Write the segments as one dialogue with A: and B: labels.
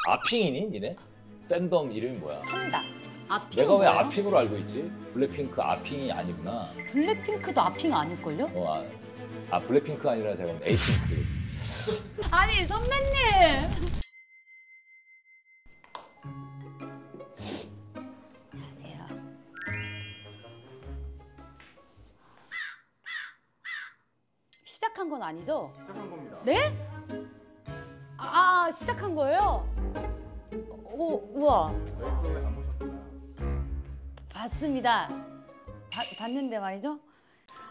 A: 아핑이니 니네? 팬덤 이름이 뭐야?
B: 판다. 아핑
A: 내가 왜
B: 뭐예요?
A: 아핑으로 알고 있지? 블랙핑크 아핑이 아니구나.
B: 블랙핑크도 아핑 아닐걸요?
A: 블랙핑크가 아니라 제가 에이핑크.
B: 아니 선배님! 안녕하세요. 시작한 건 아니죠?
C: 시작한 겁니다.
B: 네? 시작한 거예요? 오, 우와.
C: 저희 프로그램 안 보셨잖아요.
B: 봤습니다. 봤는데 말이죠?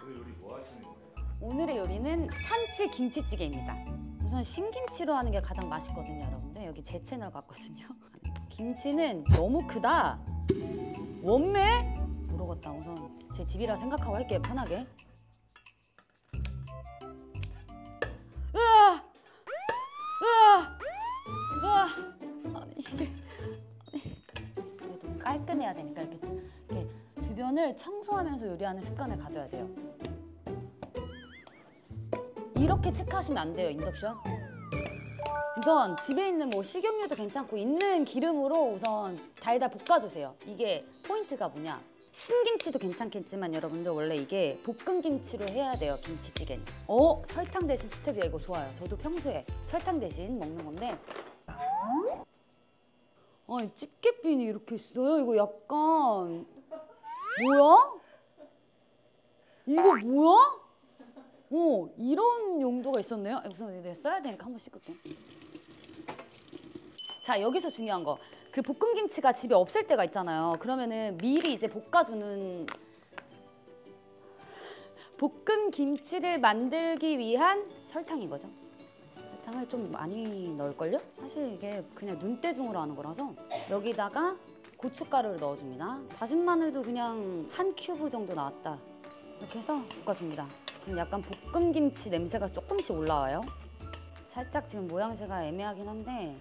C: 오늘 요리 뭐 하시는 거예요?
B: 오늘의 요리는 참치 김치찌개입니다. 우선 신김치로 하는 게 가장 맛있거든요, 여러분들. 여기 제 채널 같거든요. 김치는 너무 크다. 원매? 모르겠다. 우선 제 집이라 생각하고 할게요, 편하게. 으아! 으아! 으아! 아니 이게 너무 깔끔해야 되니까 이렇게 주변을 청소하면서 요리하는 습관을 가져야 돼요. 이렇게 체크하시면 안 돼요, 인덕션. 우선 집에 있는 뭐 식용유도 괜찮고 있는 기름으로 우선 달달 볶아주세요. 이게 포인트가 뭐냐? 신김치도 괜찮겠지만 여러분들 원래 이게 볶은 김치로 해야 돼요, 김치찌개는. 설탕 대신 스텝이야. 이거 좋아요. 저도 평소에 설탕 대신 먹는 건데. 아니 집게핀이 이렇게 있어요? 이거 약간 뭐야? 이거 뭐야? 이런 용도가 있었네요. 우선 내가 써야 되니까 한번 씻을게. 자, 여기서 중요한 거. 그 볶은 김치가 집에 없을 때가 있잖아요. 그러면은 미리 이제 볶아주는 볶은 김치를 만들기 위한 설탕인 거죠. 설탕을 좀 많이 넣을걸요? 사실 이게 그냥 눈대중으로 하는 거라서. 여기다가 고춧가루를 넣어줍니다. 다진 마늘도 그냥 한 큐브 정도 나왔다. 이렇게 해서 볶아줍니다. 그럼 약간 볶음김치 냄새가 조금씩 올라와요. 살짝 지금 모양새가 애매하긴 한데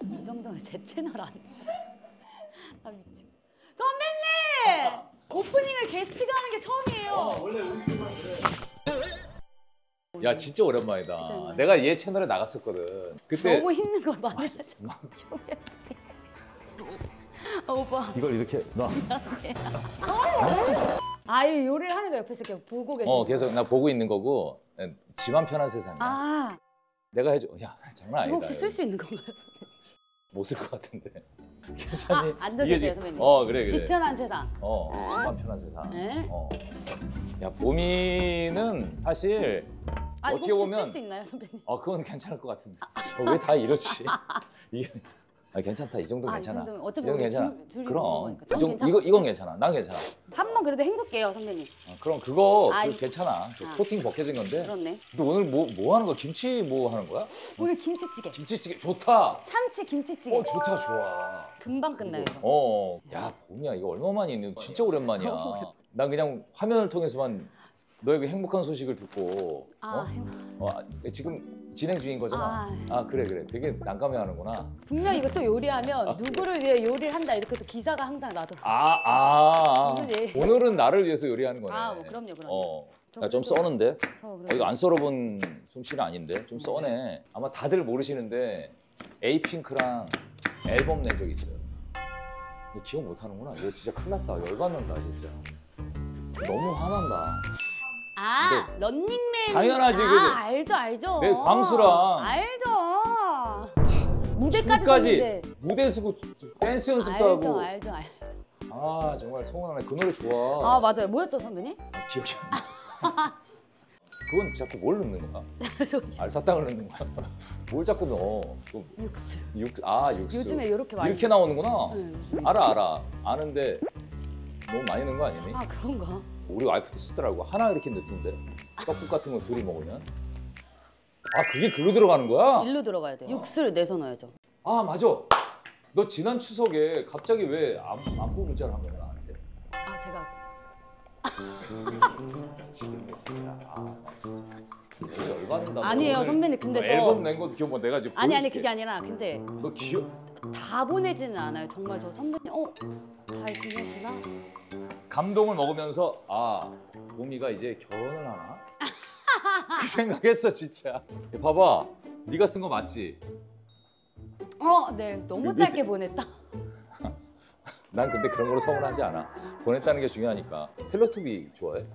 B: 이 정도면 제 채널 아니에요? 아 미친. 선배님! 오프닝을 게스트가 하는 게 처음이에요.
C: 원래 우리 팀만 그래.
A: 야 진짜 오랜만이다. 내가 얘 채널에 나갔었거든. 그때
B: 너무 힘든 걸 많이 하셔. 오빠.
A: 이걸 이렇게 놔.
B: 이 요리를 하는 거 옆에서 이렇게 보고 계시는
A: 계속 나 보고 있는 거고 지만 편한 세상이야. 내가 해줘. 야 장난 아니다.
B: 이거 혹시 쓸 수 있는 건가요?
A: 못 쓸 것 같은데. 괜찮니?
B: 앉아계세요 선배님.
A: 그래.
B: 집 편한 세상.
A: 집만 편한 세상.
B: 네.
A: 야 보미는 사실 어떻게 보면
B: 쓸 수 있나요 선배님?
A: 그건 괜찮을 것 같은데. 왜 다 이렇지? 이게 괜찮다. 이 정도 괜찮아.
B: 이 정도면 어차피
A: 이건
B: 우리
A: 괜찮아.
B: 그럼.
A: 이건 괜찮아. 난 괜찮아.
B: 한 번 그래도 헹굴게요 선배님.
A: 그럼 그거 괜찮아. 코팅 벗겨진 건데.
B: 그렇네.
A: 너 오늘 뭐 하는 거야? 김치 뭐 하는 거야?
B: 오늘 김치찌개.
A: 김치찌개 좋다.
B: 참치 김치찌개.
A: 좋다 좋아.
B: 금방 끝나요 이거.
A: 야 봄이야 이거 얼마만에 있는 진짜 오랜만이야.
B: 너무 오랜만.
A: 난 그냥 화면을 통해서만 너의 그 행복한 소식을 듣고. 지금 진행 중인 거잖아. 그래. 되게 난감해하는구나.
B: 분명 이거 또 요리하면 누구를 위해 요리를 한다 이렇게 또 기사가 항상 나더라고. 무슨
A: 오늘은 나를 위해서 요리하는 거네.
B: 뭐 그럼요.
A: 야, 좀 써는데?
B: 저
A: 이거 안 썰어본 솜씨는 아닌데? 좀 써네. 아마 다들 모르시는데 에이핑크랑 앨범 낸 적이 있어요. 너 기억 못 하는구나. 이거 진짜 큰일 났다. 열받는다 진짜. 너무 화난다.
B: 런닝맨.
A: 당연하지.
B: 알죠.
A: 내 광수랑.
B: 알죠. 무대까지
A: 춤까지
B: 썼는데.
A: 무대 쓰고 댄스 연습도 하고.
B: 알죠.
A: 정말 서운하네. 그 노래 좋아.
B: 맞아요. 뭐였죠 선배님?
A: 기억이 안 나. 그건 자꾸 뭘 넣는 거야? 알사탕을 넣는 거야? 뭘 자꾸 넣어?
B: 육수.
A: 육수.
B: 요즘에 이렇게 많이.
A: 이렇게 나오는구나.
B: 네,
A: 알아. 아는데 너무 많이 넣은 거 아니니?
B: 그런가?
A: 우리 와이프도 쓰더라고. 하나 이렇게 넣던데. 떡국 같은 거 둘이 먹으면. 그게 글로 들어가는 거야?
B: 일로 들어가야 돼요. 육수를 내서 넣어야죠.
A: 맞아. 너 지난 추석에 갑자기 왜 안부 문자를 한 거야 나한테?
B: 제가.
A: 미치겠네 진짜. 진짜. 열받는다.
B: 아니에요 선배님. 근데 저
A: 앨범 낸 것도 기억 못. 내가 지금
B: 아니
A: 보여줄게.
B: 그게 아니라 근데
A: 너 기억?
B: 다 보내지는 않아요. 정말 저 선배님 잘 지내시나?
A: 감동을 먹으면서 봄이가 이제 결혼을 하나? 그 생각했어 진짜. 봐봐. 네가 쓴 거 맞지?
B: 네, 너무
A: 밑에-
B: 짧게 보냈다.
A: 난 근데 그런 걸로 서운하지 않아. 보냈다는 게 중요하니까. 텔레토비 좋아해?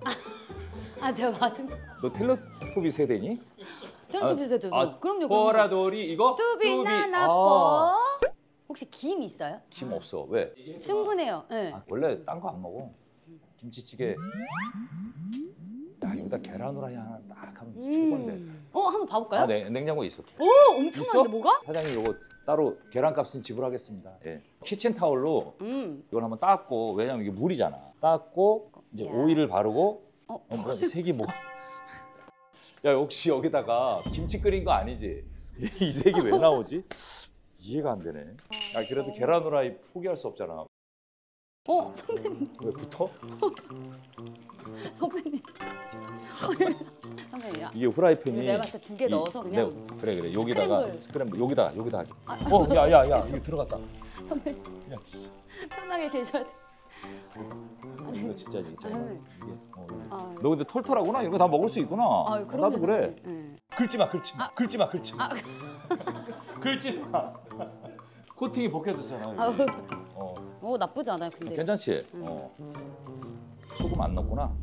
B: 제가 맞은
A: 너 텔레토비 세대니?
B: 텔레토비 세대죠. 그럼요.
A: 보라돌이 이거?
B: 뚜비나
A: 아,
B: 나뽀. 혹시 김 있어요?
A: 김 없어. 왜?
B: 충분해요. 네.
A: 아, 원래 딴 거 안 먹어. 김치찌개. 야, 여기다 계란 후라이 하나 딱 하면 최고인데.
B: 한번 봐볼까요?
A: 아, 네, 냉장고에 있어.
B: 오, 엄청
A: 있어?
B: 많은데 뭐가?
A: 사장님 이거 따로 계란값은 지불하겠습니다. 예. 키친 타올로
B: 음.
A: 이걸 한번 닦고, 왜냐면 이게 물이잖아. 닦고 이제
B: 야.
A: 오일을 바르고.
B: 뭐.
A: 이 색이 뭐? 야, 역시 여기다가 김치 끓인 거 아니지? 이 색이 왜 나오지? 이해가 안 되네. 야, 그래도 계란 후라이 포기할 수 없잖아.
B: 선배님.
A: 왜 붙어?
B: 선배님. 선배님.
A: 이게 후라이팬이
B: 내가 봤을 때 2개 넣어서 그냥
A: 그래 여기다가
B: 스크램블.
A: 스크램블 여기다가 하자. 야야야 이거 들어갔다.
B: 선배님
A: 야, 씨.
B: 편하게 계셔야 돼.
A: 이거 진짜 있잖아.
B: 아니.
A: 이게
B: 아,
A: 너 근데 털털하구나. 이거 다 먹을 수 있구나.
B: 그럼요,
A: 나도 그래.
B: 선배님.
A: 긁지 마. 긁지 마. 긁지 마. 코팅이 벗겨졌잖아. 여기.
B: 나쁘지 않아요, 근데.
A: 괜찮지? 소금 안 넣었구나.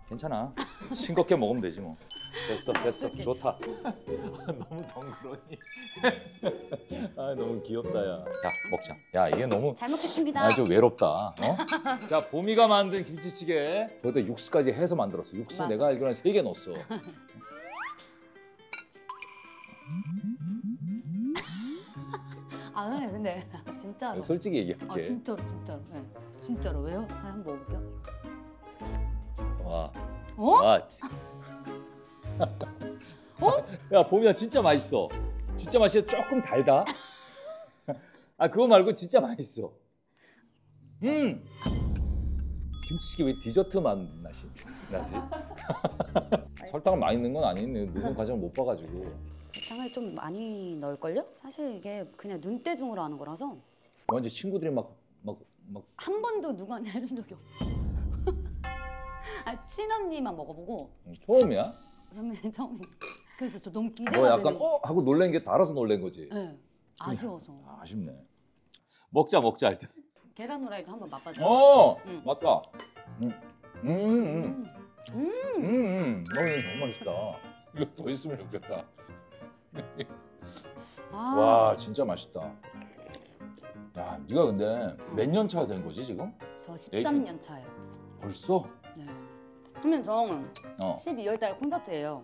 A: 괜찮아. 싱겁게 먹으면 되지 뭐. 됐어. 좋다. 너무 덩그러니. 아, 너무 귀엽다, 야. 자, 먹자. 야, 이게 너무
B: 잘 먹겠습니다.
A: 아주 외롭다. 자, 보미가 만든 김치찌개. 거기다 육수까지 해서 만들었어. 육수
B: 맞아.
A: 내가 알기로는 3개 넣었어.
B: 선배님 근데 진짜로.
A: 솔직히 얘기할게.
B: 진짜로. 네. 진짜로 왜요? 한번 먹어볼게요.
A: 와.
B: 어?
A: 와. 야, 보미야 진짜 맛있어. 진짜 맛있어. 조금 달다. 아, 그거 말고 진짜 맛있어. 김치찌개 왜 디저트 맛 나지? 설탕을 많이 넣은 건 아니네. 넣는 과정을 못 봐가지고.
B: 설탕을 좀 많이 넣을걸요? 사실 이게 그냥 눈대중으로 하는 거라서
A: 완전 친구들이 막
B: 한 번도 누구한테 해준 적이 없어. 친언니만 먹어보고
A: 처음이야?
B: 선배님 처음. 그래서 저 너무 기대가
A: 너 약간
B: 되는-
A: 하고 놀란 게 달아서 놀란 거지.
B: 네. 아쉬워서.
A: 아쉽네. 먹자 일단.
B: 계란 후라이도 한번 맛봐줘. 응.
A: 맞다. 너무 맛있다. 이거 더 있으면 좋겠다. 와, 진짜 맛있다. 야, 네가 근데 몇 년 차 된 거지 지금?
B: 저 13년 차예요.
A: 벌써?
B: 네. 그러면 저는
A: 어.
B: 12월 달 콘서트예요.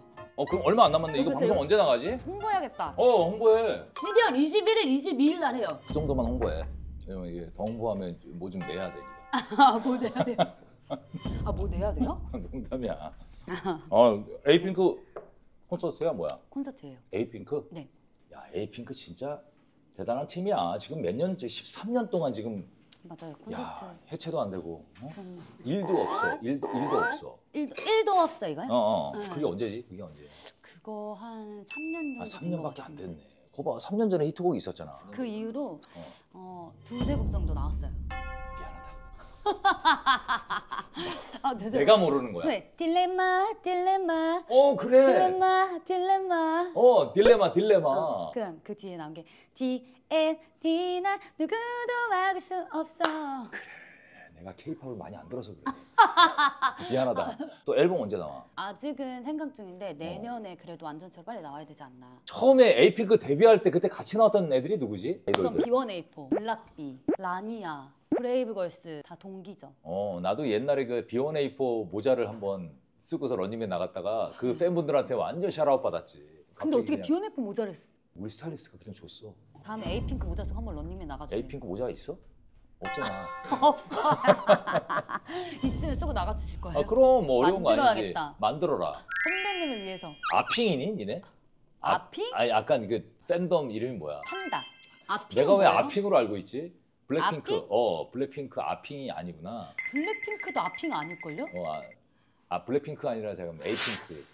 A: 그럼 얼마 안 남았네. 이거
B: 그치?
A: 방송 언제 나가지?
B: 홍보해야겠다.
A: 홍보해.
B: 12월 21일, 22일 날 해요.
A: 그 정도만 홍보해. 왜냐면 이게 더 홍보하면 뭐 좀 내야 되니까.
B: 뭐 내야 돼요? 뭐 내야 돼요?
A: 농담이야. 에이핑크 콘서트야 뭐야?
B: 콘서트예요.
A: 에이핑크?
B: 네.
A: 야, 에이핑크 진짜 대단한 팀이야. 지금 몇 년째 13년 동안 지금
B: 맞아요. 콘서트.
A: 야, 해체도 안 되고
B: 그럼요.
A: 일도 없어. 일도 없어.
B: 일도 없어 이거요? 네.
A: 그게 언제지? 그게 언제?
B: 그거 한 3년 정도 된것
A: 3년밖에 안
B: 같은데.
A: 됐네. 거봐, 3년 전에 히트곡이 있었잖아.
B: 그 이후로 두세 곡 정도 나왔어요.
A: 미안하다.
B: 두세
A: 내가 모르는 거야.
B: 네. 딜레마
A: 그래.
B: 딜레마
A: 딜레마.
B: 그 뒤에 나온 게 D&D나 누구도 막을 수 없어.
A: 내가 케이팝을 많이 안 들어서 그래. 미안하다. 또 앨범 언제 나와?
B: 아직은 생각 중인데 내년에 그래도 완전체로 빨리 나와야 되지 않나.
A: 처음에 에이핑크 데뷔할 때 그때 같이 나왔던 애들이 누구지?
B: 우선
A: 아이돌들.
B: B1A4, 블락비, 라니아, 브레이브걸스 다 동기죠.
A: 나도 옛날에 그 B1A4 모자를 한번 쓰고서 런닝맨 나갔다가 그 팬분들한테 완전 샤라웃 받았지.
B: 근데
A: 갑자기
B: 어떻게
A: 그냥
B: B1A4 모자를 쓰?
A: 우리 스타일리스트가 그냥 줬어.
B: 다음에 에이핑크 모자 쓰고 한번 런닝맨 나가주세요.
A: 에이핑크 모자가 있어? 없잖아.
B: 없어. 있으면 쓰고 나가주실 거예요.
A: 그럼 뭐 어려운 거 아니지.
B: 만들어야겠다.
A: 만들어라.
B: 선배님을 위해서.
A: 아핑이니 니네?
B: 아핑?
A: 아니 약간 그 팬덤 이름이 뭐야?
B: 판다. 아핑
A: 내가 왜
B: 뭐예요?
A: 아핑으로 알고 있지? 블랙핑크.
B: 아핑?
A: 블랙핑크 아핑이 아니구나.
B: 블랙핑크도 아핑 아닐걸요?
A: 블랙핑크가 아니라 제가 에이핑크.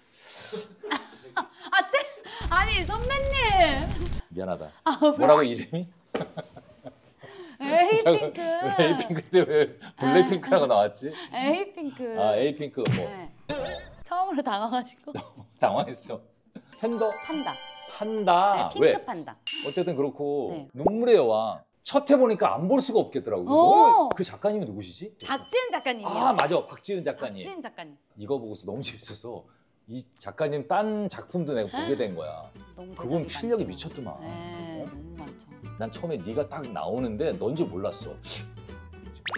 B: 아니 선배님.
A: 미안하다. 뭐라고 이름이?
B: 에이핑크.
A: 왜 에이핑크 때 왜 블랙핑크라고 나왔지?
B: 에이핑크.
A: 에이핑크 뭐
B: 네. 처음으로 당황하시고.
A: 당황했어. 팬더?
B: 판다.
A: 판다.
B: 네,
A: 왜?
B: 핑크 판다.
A: 어쨌든 그렇고
B: 네.
A: 눈물의 여왕 첫 회 보니까 안 볼 수가 없겠더라고.
B: 오!
A: 너무 그 작가님이 누구시지?
B: 박지은 작가님이요.
A: 아 맞아, 박지은 작가님.
B: 박지은 작가님.
A: 이거 보고서 너무 재밌어서 이 작가님 딴 작품도 내가 보게 된 거야.
B: 너무
A: 그분
B: 대작이
A: 필력이
B: 많죠.
A: 미쳤더만.
B: 네,
A: 어?
B: 너무 많죠.
A: 난 처음에 네가 딱 나오는데 넌 줄 몰랐어.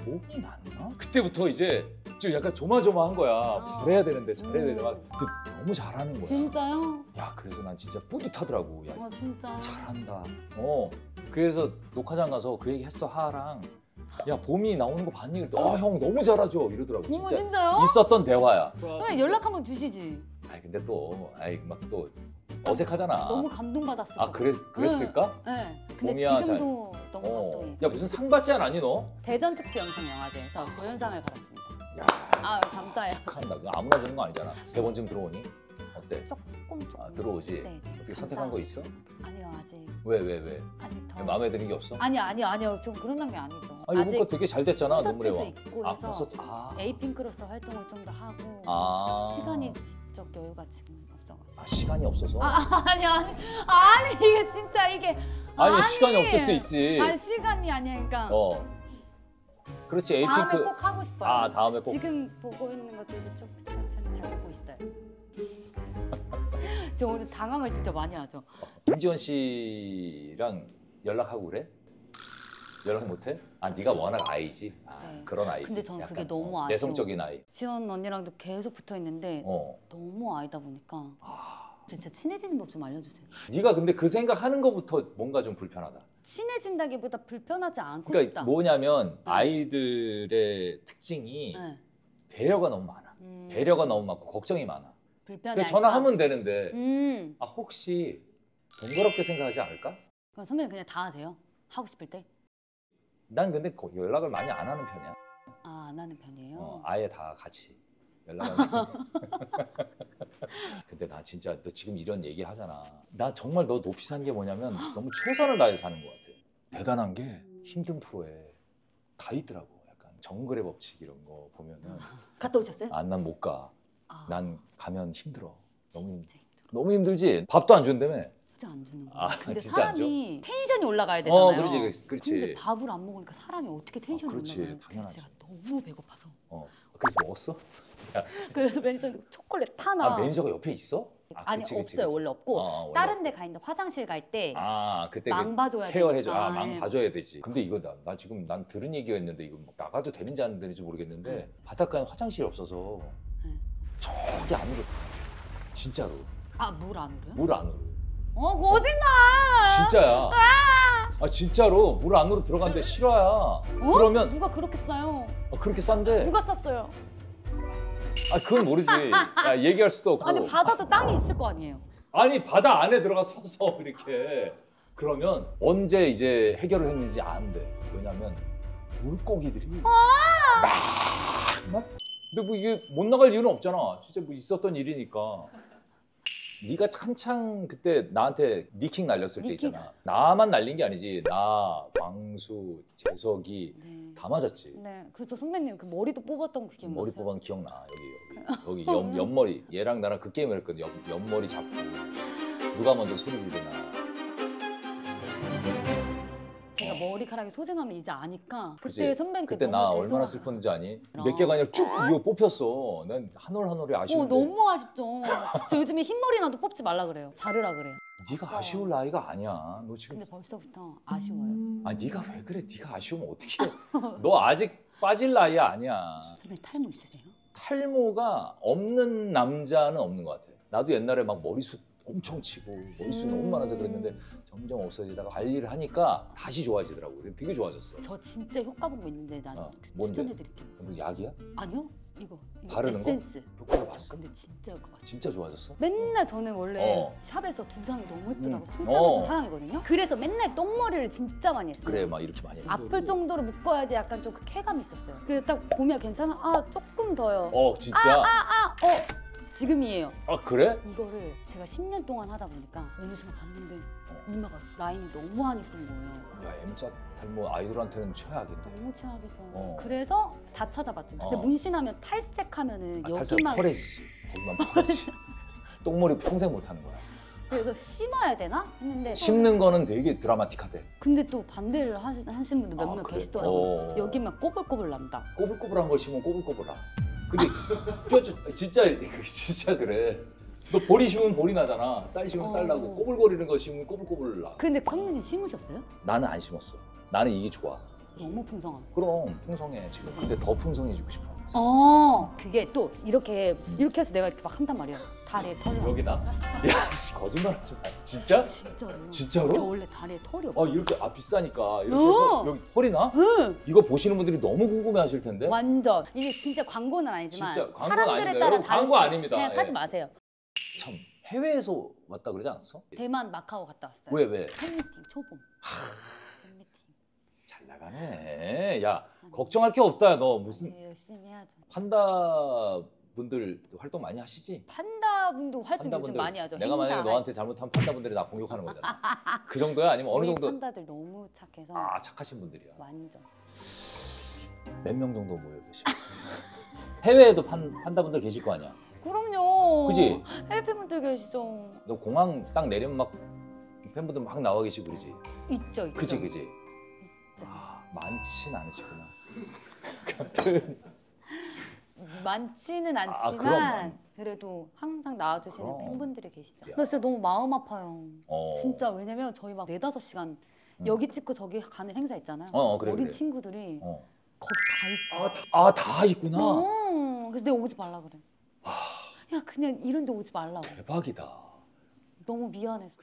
A: 봄이 났나? 그때부터 이제 좀 약간 조마조마한 거야. 잘해야 되는데 근데 너무 잘하는 거야.
B: 진짜요?
A: 야 그래서 난 진짜 뿌듯하더라고. 야
B: 진짜.
A: 잘한다. 그래서 녹화장 가서 그 얘기 했어 하랑. 야 봄이 나오는 거 봤니? 형 너무 잘하죠 이러더라고.
B: 어머,
A: 진짜
B: 진짜요?
A: 있었던 대화야.
B: 그러면 연락 한번 주시지.
A: 아니 근데 또 막 또 어색하잖아.
B: 너무 감동받았어.
A: 아 그랬을까?
B: 네. 근데
A: 봄이야,
B: 지금도 너무 감동해.
A: 야 무슨 상 받지 않았니 너?
B: 대전 특수 영상 영화제에서 조연상을 받았습니다.
A: 야
B: 아 감사해요.
A: 축하한다. 그거 아무나 주는 거 아니잖아. 대본 좀 들어오니? 어때?
B: 조금.
A: 들어오지?
B: 네.
A: 어떻게 선택한 거 있어?
B: 아니요 아직.
A: 왜?
B: 아직 더.
A: 마음에 드는 게 없어?
B: 아니요. 좀 그런 단계 아니죠.
A: 아 이번 거 되게 잘 됐잖아. 눈물의
B: 콘서트도
A: 왕.
B: 있고 해서
A: 콘서트. 아.
B: 에이핑크로서 활동을 좀 더 하고
A: 아.
B: 시간이 지적 여유가 지금 없어.
A: 아 시간이 없어서?
B: 아니 이게 진짜 이게
A: 아니 시간이 없을 수 있지.
B: 아니 시간이 아니니까.
A: 그렇지
B: 다음에
A: 에이핑크.
B: 꼭 하고 싶어요.
A: 아 다음에 꼭.
B: 지금 보고 있는 것들도 좀 잘 보고 있어요. 저 오늘 당황을 진짜 많이 하죠.
A: 김지원 씨랑 연락하고 그래? 연락 못해? 아 네가 워낙 아이지.
B: 네.
A: 그런 아이지.
B: 근데 저는 그게
A: 약간,
B: 너무 아쉬워.
A: 내성적인 아이.
B: 지원 언니랑도 계속 붙어 있는데
A: 어.
B: 너무 아이다 보니까 진짜 친해지는 법 좀 알려주세요.
A: 네가 근데 그 생각하는 것부터 뭔가 좀 불편하다.
B: 친해진다기보다 불편하지 않고
A: 그러니까
B: 싶다.
A: 뭐냐면 아이들의 특징이
B: 네.
A: 배려가 너무 많아. 배려가 너무 많고 걱정이 많아.
B: 불편해.
A: 그냥 전화하면 되는데
B: 음.
A: 아 혹시 번거롭게 생각하지 않을까?
B: 그럼 선배님 그냥 다 하세요. 하고 싶을 때.
A: 난 근데 연락을 많이 안 하는 편이야.
B: 아, 안 하는 편이에요.
A: 아예 다 같이 연락하는. 근데 나 진짜 너 지금 이런 얘기 하잖아. 나 정말 너 높이 산 게 뭐냐면 너무 최선을 다해 사는 것 같아. 대단한 게 힘든 프로에 다 있더라고. 약간 정글의 법칙 이런 거 보면은
B: 갔다 오셨어요?
A: 난 못 가.
B: 아,
A: 난 가면 힘들어.
B: 진짜 힘들어.
A: 너무 힘들지. 밥도 안 준다며.
B: 진짜 안 주는 거예요.
A: 아,
B: 근데
A: 진짜 안 줘?
B: 사람이 텐션이 올라가야 되잖아요.
A: 그렇지.
B: 근데 밥을 안 먹으니까 사람이 어떻게 텐션이
A: 그렇지,
B: 올라가요? 그래서
A: 당연하지.
B: 제가 너무 배고파서.
A: 그래서 먹었어?
B: 그래서 매니저한테 초콜릿 하나.
A: 매니저가 옆에 있어?
B: 아니
A: 그치,
B: 없어요.
A: 그치.
B: 원래 없고
A: 원래
B: 다른 데 가 있는데 화장실 갈 때
A: 그때
B: 망 봐줘야
A: 케어해줘.
B: 되니까.
A: 망 봐줘야 되지. 근데 이거 나 지금 난 들은 얘기가 있는데 이거 뭐 나가도 되는지 안 되는지 모르겠는데 바닷가에 화장실이 없어서
B: 네.
A: 저기 안으로 진짜로
B: 아, 물 안으로요?
A: 물 안으로
B: 거짓말!
A: 진짜야. 진짜로 물 안으로 들어가는데 실화야. 그러면
B: 누가 그렇게 싸요?
A: 그렇게 싼데.
B: 누가 쌌어요?
A: 그건 모르지. 얘기할 수도 없고.
B: 아니 바다도 땅이 있을 거 아니에요.
A: 아니 바다 안에 들어가 서서 이렇게 그러면 언제 이제 해결을 했는지 안돼. 왜냐면 물고기들이 막 근데 뭐 이게 못 나갈 이유는 없잖아. 진짜 뭐 있었던 일이니까. 네가 한창 그때 나한테 니킹 날렸을 때
B: 니킹?
A: 있잖아. 나만 날린 게 아니지. 나, 광수, 재석이
B: 네.
A: 다 맞았지.
B: 네, 그저 선배님 그 머리도 뽑았던 그 기억나세요?
A: 머리 뽑은 기억나. 여기 옆머리. 얘랑 나랑 그 게임을 했거든. 옆머리 잡고 누가 먼저 소리 지르나.
B: 제가 머리카락이 소중함을 이제 아니까 그때
A: 그치?
B: 선배님
A: 그때
B: 너무
A: 나
B: 죄송하다.
A: 얼마나 슬펐는지 아니? 몇 개가 아니라 쭉 이거 뽑혔어. 난 한 올 한 올이 아쉬운데.
B: 너무 아쉽죠. 저 요즘에 흰머리 나도 뽑지 말라 그래요. 자르라 그래요.
A: 네가 아쉬울 나이가 아니야. 너 지금
B: 근데 벌써부터 아쉬워요.
A: 네가 왜 그래? 네가 아쉬우면 어떡해? 너 아직 빠질 나이 아니야.
B: 선배님 탈모 있으세요?
A: 탈모가 없는 남자는 없는 것 같아. 나도 옛날에 막 머리숱 엄청 치고 머리숱이 너무 많아서 그랬는데 점점 없어지다가 관리를 하니까 다시 좋아지더라고. 되게 좋아졌어.
B: 저 진짜 효과 본 거 있는데 난
A: 뭔데?
B: 추천해드릴게요.
A: 무슨 약이야?
B: 아니요? 이거
A: 바르는 거?
B: 에센스.
A: 효과를 봤어?
B: 근데 진짜 효과 봤어요.
A: 진짜 좋아졌어?
B: 맨날 저는 원래 샵에서 두상이 너무 예쁘다고 칭찬해준 사람이거든요. 그래서 맨날 똥머리를 진짜 많이 했어요.
A: 그래 막 이렇게 많이 해.
B: 아플 정도로 묶어야지 약간 좀 그 쾌감이 있었어요. 그래서 딱 보면 괜찮아? 조금 더요.
A: 진짜?
B: 지금이에요.
A: 그래?
B: 이거를 제가 10년 동안 하다 보니까 어느 순간 봤는데 이마가 라인이 너무 안 이쁜 거예요.
A: 야 M자 탈모 아이돌한테는 최악인데.
B: 너무 최악이죠.
A: 어.
B: 그래서 다 찾아봤죠. 근데 문신하면 탈색하면은
A: 탈색
B: 여기만
A: 펄해지지. 거기만 펄해지. 똥머리 평생 못 하는 거야.
B: 그래서 심어야 되나 했는데
A: 심는 거는 되게 드라마틱하대.
B: 근데 또 반대를 하시는 분들 몇 명
A: 그래?
B: 계시더라고요. 여기만 꼬불꼬불 난다.
A: 꼬불꼬불한 걸 심으면 꼬불꼬불하. 근데 뼈 진짜 진짜 그래. 너 보리 심으면 보리 나잖아. 쌀 심으면 쌀 나고 꼬불거리는 거 심으면 꼬불꼬불 나.
B: 근데 선배님 심으셨어요?
A: 나는 안 심었어. 나는 이게 좋아.
B: 너무 풍성하다.
A: 그럼 풍성해 지금. 근데 더 풍성해지고 싶어.
B: 그게 또 이렇게 해서 내가 이렇게 막 한단 말이야. 다리에 털이.
A: 여기다? 야, 씨, 거짓말하지 마. 진짜?
B: 진짜로.
A: 진짜로?
B: 저 원래 다리에 털이 없어.
A: 이렇게 비싸니까 이렇게 해서 여기 털이 나?
B: 응.
A: 이거 보시는 분들이 너무 궁금해하실 텐데.
B: 완전 이게 진짜 광고는 아니지만
A: 진짜 광고는
B: 사람들에
A: 아닙니다.
B: 따라
A: 여러분,
B: 다를
A: 광고
B: 수
A: 아닙니다.
B: 그냥 사지
A: 예.
B: 마세요.
A: 참 해외에서 왔다 그러지 않았어?
B: 대만 마카오 갔다 왔어요.
A: 왜?
B: 팬미팅 초봄. 팬미팅.
A: 잘 나가네. 야 걱정할 게 없다. 너 무슨
B: 열심히 해야죠.
A: 판다 분들 활동 많이 하시지?
B: 판다 분도 활동 요즘
A: 판다분들.
B: 많이 하죠.
A: 내가 만약에
B: 행사.
A: 너한테 잘못하면 판다 분들이 나 공격하는 거잖아. 그 정도야? 아니면 어느
B: 저희
A: 정도?
B: 판다들 너무 착해서
A: 착하신 분들이야.
B: 완전.
A: 몇 명 정도 모여 계시? 해외에도 판다 분들 계실 거 아니야?
B: 그럼요.
A: 그지?
B: 해외 팬분들 계시죠.
A: 너 공항 딱 내리면 막 팬분들 막 나와 계시고 그러지?
B: 있죠.
A: 그지?
B: 있죠.
A: 많진 않으시구나. 표현.
B: 많지는 않지만
A: 그럼.
B: 그래도 항상 나와주시는
A: 그럼.
B: 팬분들이 계시죠.
A: 야.
B: 나 진짜 너무 마음 아파요. 진짜
A: 어.
B: 왜냐면 저희 막 4-5시간 여기 찍고 저기 가는 행사 있잖아요.
A: 그래,
B: 어린
A: 그래.
B: 친구들이
A: 어.
B: 거기 다 있어.
A: 다 있구나.
B: 그래서 내가 오지 말라 그래. 야 그냥 이런 데 오지 말라고.
A: 대박이다.
B: 너무 미안해서.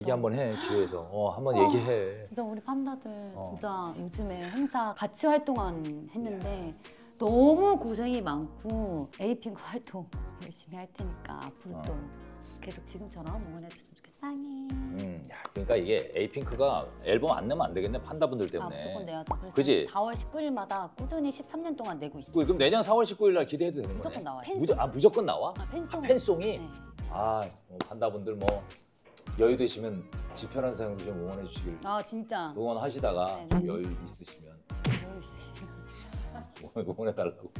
A: 얘기 한번 해 기회에서. 한번 얘기해.
B: 진짜 우리 판다들
A: 어.
B: 진짜 요즘에 행사 같이 했는데 너무 고생이 많고 에이핑크 활동 열심히 할 테니까 앞으로 또 계속 지금처럼 응원해 주셨으면 좋겠어. 사랑해.
A: 그러니까 이게 에이핑크가 앨범 안 내면 안 되겠네 판다분들 때문에.
B: 무조건 내야죠. 그래서
A: 그지?
B: 4월 19일마다 꾸준히 13년 동안 내고 있어요.
A: 그럼 내년 4월 19일 날 기대해도 되는
B: 무조건
A: 거네.
B: 나와요.
A: 무조건 나와?
B: 팬송.
A: 팬송이?
B: 네.
A: 판다분들 뭐 여유 되시면 지편한 사연도 좀 응원해 주시길.
B: 진짜.
A: 응원하시다가
B: 네.
A: 좀 여유 있으시면
B: 여유 있으시면.
A: 응원해 달라고.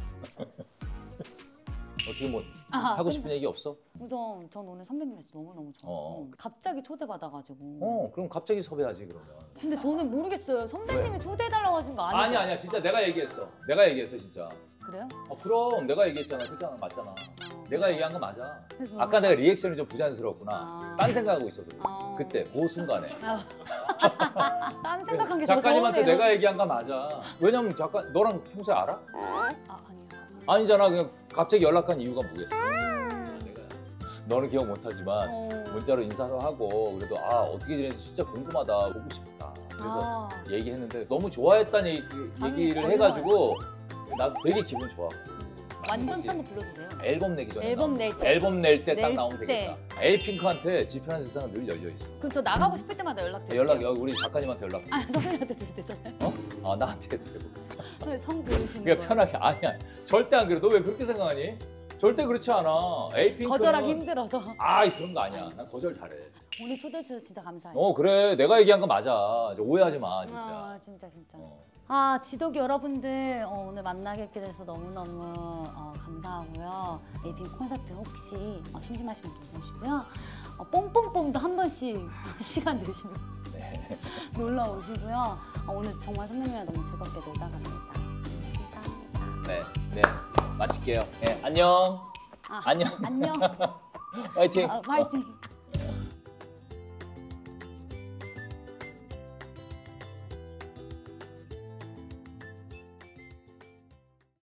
A: 어떻게 뭐
B: 아,
A: 하고 싶은 얘기 없어?
B: 우선 전 오늘 선배님에서 너무너무 좋았고 갑자기 초대받아가지고.
A: 그럼 갑자기 섭외하지 그러면.
B: 근데 저는 모르겠어요. 선배님이 초대해달라고 하신 거 아니죠?
A: 아니야 진짜 내가 얘기했어 진짜.
B: 그래요?
A: 그럼 내가 얘기했잖아. 그잖아 맞잖아. 내가 얘기한 거 맞아.
B: 그래서
A: 아까 내가 리액션이 좀 부자연스러웠구나. 딴 생각하고 있어서 그래.
B: 아.
A: 그때 그 순간에.
B: 딴 생각한 게 더
A: 작가님한테
B: 서운해요.
A: 내가 얘기한 거 맞아. 왜냐면 작가 너랑 평소에 알아?
B: 아니요.
A: 아니잖아. 그냥 갑자기 연락한 이유가 뭐겠어? 너는 기억 못하지만 문자로 인사도 하고 그래도 어떻게 지내는지 진짜 궁금하다 보고 싶다. 그래서 얘기했는데 너무 좋아했다는 얘기를
B: 당연히
A: 해가지고 나 되게 기분 좋아.
B: 완전 한번 불러주세요.
A: 앨범 내기 전에
B: 앨범 낼 때.
A: 앨범 낼 때 딱
B: 낼
A: 나오면
B: 때.
A: 되겠다. 에이핑크한테 지편한 세상은 늘 열려 있어.
B: 그럼 저 나가고 싶을 때마다 연락드릴게요.
A: 우리 작가님한테 연락.
B: 선배님한테 드릴 때잖아요.
A: 나한테 해도 되고.
B: 선배님 성 그으시는
A: 그냥
B: 거예요.
A: 편하게 아니야. 절대 안 그래. 너 왜 그렇게 생각하니? 절대 그렇지 않아. 에이핑크는
B: 거절하기 힘들어서.
A: 그런 거 아니야. 난 거절 잘해.
B: 오늘 초대해 주셔서 진짜 감사해요.
A: 그래. 내가 얘기한 거 맞아. 오해하지 마, 진짜.
B: 진짜.
A: 어.
B: 지독이 여러분들 오늘 만나게 돼서 너무너무 감사하고요. 에이핑크 콘서트 혹시 심심하시면 들어오시고요. 뽕뽕뽕도 한 번씩 시간 되시면
A: 네.
B: 놀러 오시고요. 오늘 정말 선배님이랑 너무 즐겁게 놀다 갑니다. 감사합니다.
A: 네. 마칠게요. 안녕.
B: 안녕.
A: 안녕.
B: 안녕.
A: 화이팅.
B: 화이팅.